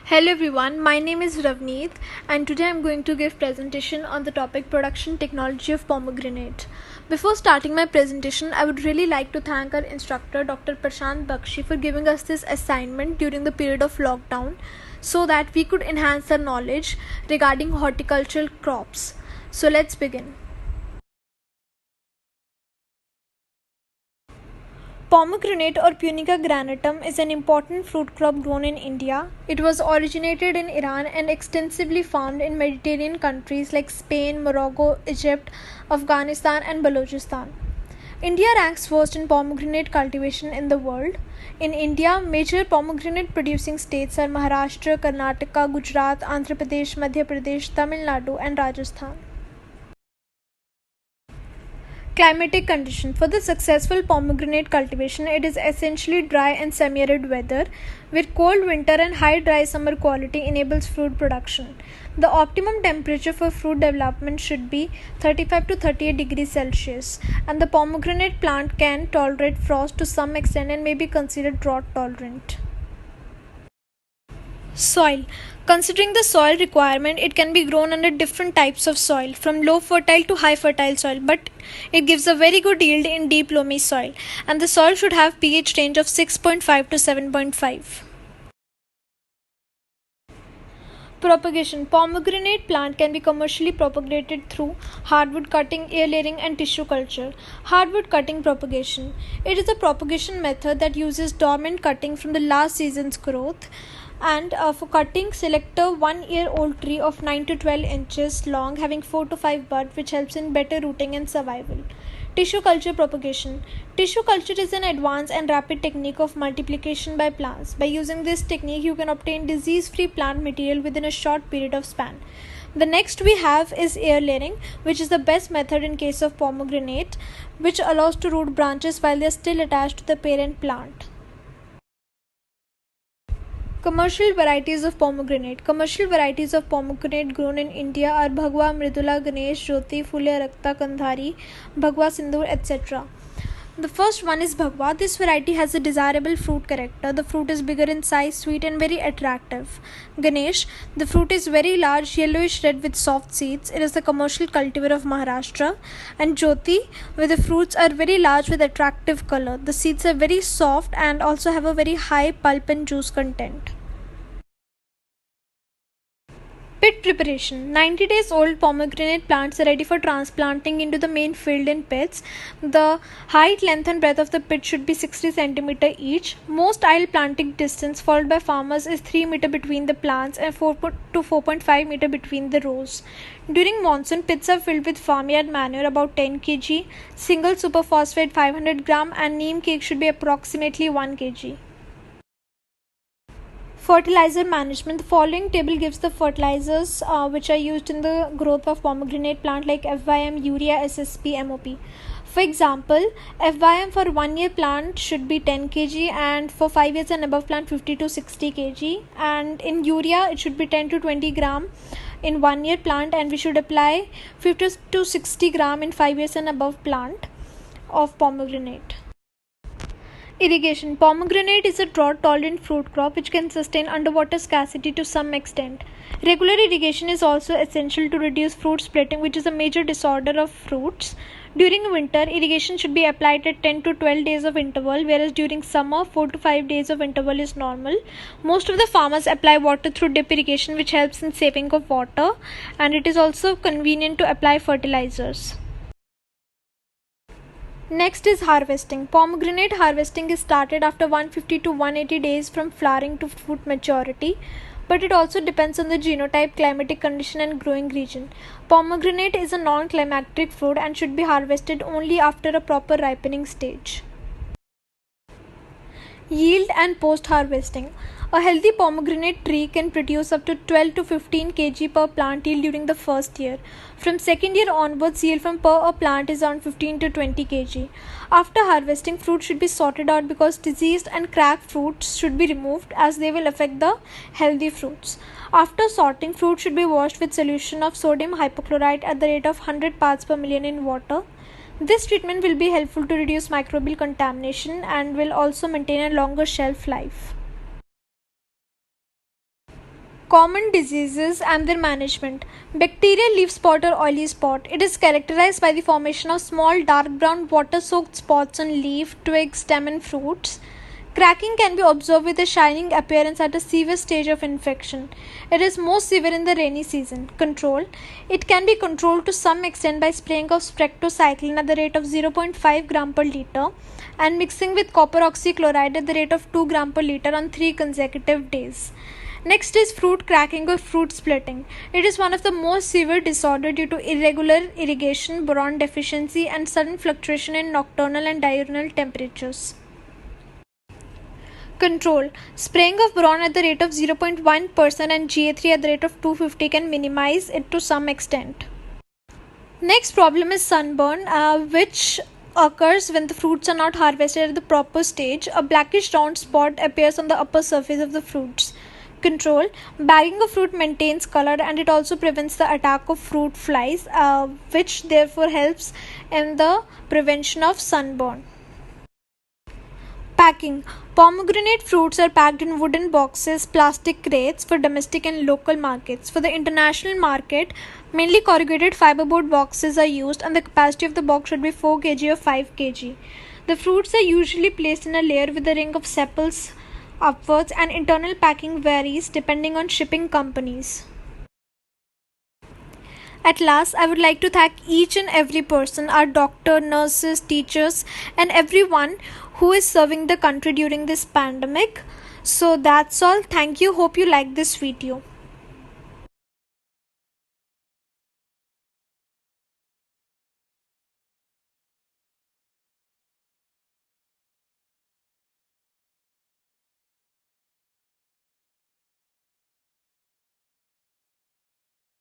Hello everyone, my name is Ravneet and today I am going to give presentation on the topic production technology of pomegranate. Before starting my presentation, I would really like to thank our instructor Dr. Prashant Bakshi for giving us this assignment during the period of lockdown so that we could enhance our knowledge regarding horticultural crops. So let's begin. Pomegranate or Punica granatum is an important fruit crop grown in India. It was originated in Iran and extensively found in Mediterranean countries like Spain, Morocco, Egypt, Afghanistan, and Balochistan. India ranks first in pomegranate cultivation in the world. In India, major pomegranate producing states are Maharashtra, Karnataka, Gujarat, Andhra Pradesh, Madhya Pradesh, Tamil Nadu, and Rajasthan. Climatic condition. For the successful pomegranate cultivation, it is essentially dry and semi-arid weather, where cold winter and high dry summer quality enables fruit production. The optimum temperature for fruit development should be 35 to 38 degrees Celsius, and the pomegranate plant can tolerate frost to some extent and may be considered drought tolerant. Soil. Considering the soil requirement, it can be grown under different types of soil, from low fertile to high fertile soil, but it gives a very good yield in deep loamy soil, and the soil should have pH range of 6.5 to 7.5. Propagation. Pomegranate plant can be commercially propagated through hardwood cutting, air layering, and tissue culture. Hardwood cutting propagation. It is a propagation method that uses dormant cutting from the last season's growth. And for cutting, select a 1-year-old tree of 9 to 12 inches long, having 4 to 5 buds, which helps in better rooting and survival. Tissue culture propagation. Tissue culture is an advanced and rapid technique of multiplication by plants. By using this technique, you can obtain disease-free plant material within a short period of span. The next we have is air layering, which is the best method in case of pomegranate, which allows to root branches while they are still attached to the parent plant. Commercial varieties of pomegranate. Commercial varieties of pomegranate grown in India are Bhagwa, Mridula, Ganesh, Jyoti, Phule, Rakta, Kandhari, Bhagwa, Sindoor, etc. The first one is Bhagwa. This variety has a desirable fruit character. The fruit is bigger in size, sweet and very attractive. Ganesh. The fruit is very large, yellowish red with soft seeds. It is the commercial cultivar of Maharashtra. And Jyoti, where the fruits are very large with attractive color. The seeds are very soft and also have a very high pulp and juice content. Pit preparation. 90 days old pomegranate plants are ready for transplanting into the main field in pits. The height, length and breadth of the pit should be 60 cm each. Most ideal planting distance followed by farmers is 3 meter between the plants and 4 to 4.5 meter between the rows. During monsoon, pits are filled with farmyard manure about 10 kg, single superphosphate 500 gram and neem cake should be approximately 1 kg. Fertilizer management. The following table gives the fertilizers which are used in the growth of pomegranate plant like FYM, urea, SSP, MOP. For example, FYM for 1 year plant should be 10 kg and for 5 years and above plant 50 to 60 kg, and in urea it should be 10 to 20 gram in 1 year plant, and we should apply 50 to 60 gram in 5 years and above plant of pomegranate. Irrigation. Pomegranate is a drought-tolerant fruit crop which can sustain underwater scarcity to some extent. Regular irrigation is also essential to reduce fruit splitting, which is a major disorder of fruits. During winter, irrigation should be applied at 10 to 12 days of interval, whereas during summer, 4 to 5 days of interval is normal. Most of the farmers apply water through drip irrigation, which helps in saving of water, and it is also convenient to apply fertilizers. Next is harvesting. Pomegranate harvesting is started after 150 to 180 days from flowering to fruit maturity, but it also depends on the genotype, climatic condition and growing region. Pomegranate is a non-climactic fruit and should be harvested only after a proper ripening stage. Yield and post-harvesting. A healthy pomegranate tree can produce up to 12 to 15 kg per plant yield during the first year. From second year onwards, yield from per a plant is around 15 to 20 kg. After harvesting, fruit should be sorted out because diseased and cracked fruits should be removed as they will affect the healthy fruits. After sorting, fruit should be washed with solution of sodium hypochlorite at the rate of 100 parts per million in water. This treatment will be helpful to reduce microbial contamination and will also maintain a longer shelf life. Common diseases and their management. Bacterial leaf spot or oily spot. It is characterized by the formation of small dark brown water soaked spots on leaf, twigs, stem, and fruits. Cracking can be observed with a shining appearance at a severe stage of infection. It is most severe in the rainy season. Control. It can be controlled to some extent by spraying of streptocycline at the rate of 0.5 gram per liter and mixing with copper oxychloride at the rate of 2 gram per liter on 3 consecutive days. Next is fruit cracking or fruit splitting. It is one of the most severe disorder due to irregular irrigation, boron deficiency, and sudden fluctuation in nocturnal and diurnal temperatures. Control. Spraying of boron at the rate of 0.1% and Ga3 at the rate of 250 can minimize it to some extent. Next problem is sunburn, which occurs when the fruits are not harvested at the proper stage. A blackish round spot appears on the upper surface of the fruits. Control. Bagging of fruit maintains color and it also prevents the attack of fruit flies, which therefore helps in the prevention of sunburn. Packing. Pomegranate fruits are packed in wooden boxes, plastic crates for domestic and local markets. For the international market, mainly corrugated fiberboard boxes are used and the capacity of the box should be 4 kg or 5 kg. The fruits are usually placed in a layer with a ring of sepals upwards and internal packing varies depending on shipping companies. At last, I would like to thank each and every person, our doctor, nurses, teachers, and everyone who is serving the country during this pandemic. So that's all. Thank you. Hope you like this video.